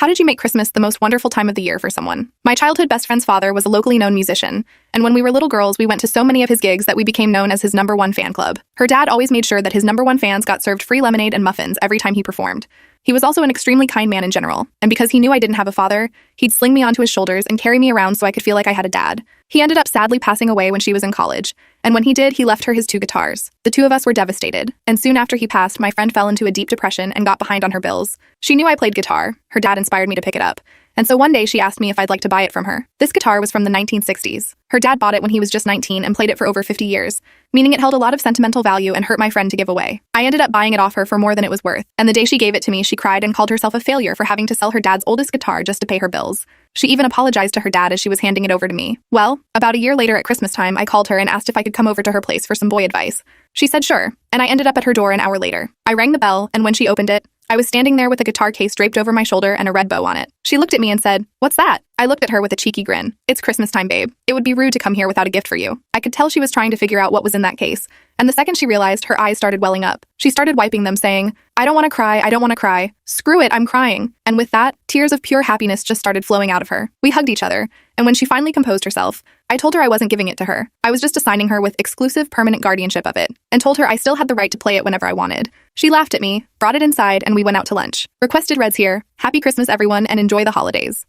How did you make Christmas the most wonderful time of the year for someone? My childhood best friend's father was a locally known musician, and when we were little girls, we went to so many of his gigs that we became known as his #1 fan club. Her dad always made sure that his #1 fans got served free lemonade and muffins every time he performed. He was also an extremely kind man in general, and because he knew I didn't have a father, he'd sling me onto his shoulders and carry me around so I could feel like I had a dad. He ended up sadly passing away when she was in college, and when he did, he left her his 2 guitars. The 2 of us were devastated, and soon after he passed, my friend fell into a deep depression and got behind on her bills. She knew I played guitar. Her dad inspired me to pick it up. And so one day she asked me if I'd like to buy it from her. This guitar was from the 1960s. Her dad bought it when he was just 19 and played it for over 50 years, meaning it held a lot of sentimental value and hurt my friend to give away. I ended up buying it off her for more than it was worth, and the day she gave it to me, she cried and called herself a failure for having to sell her dad's oldest guitar just to pay her bills. She even apologized to her dad as she was handing it over to me. Well, about a year later at Christmas time, I called her and asked if I could come over to her place for some boy advice. She said sure, and I ended up at her door an hour later. I rang the bell, and when she opened it, I was standing there with a guitar case draped over my shoulder and a red bow on it. She looked at me and said, "What's that?" I looked at her with a cheeky grin. "It's Christmas time, babe. It would be rude to come here without a gift for you." I could tell she was trying to figure out what was in that case, and the second she realized, her eyes started welling up. She started wiping them, saying, "I don't want to cry, I don't want to cry. Screw it, I'm crying." And with that, tears of pure happiness just started flowing out of her. We hugged each other, and when she finally composed herself, I told her I wasn't giving it to her. I was just assigning her with exclusive permanent guardianship of it, and told her I still had the right to play it whenever I wanted. She laughed at me, brought it inside, and we went out to lunch. Requested Reds here. Happy Christmas, everyone, and enjoy the holidays.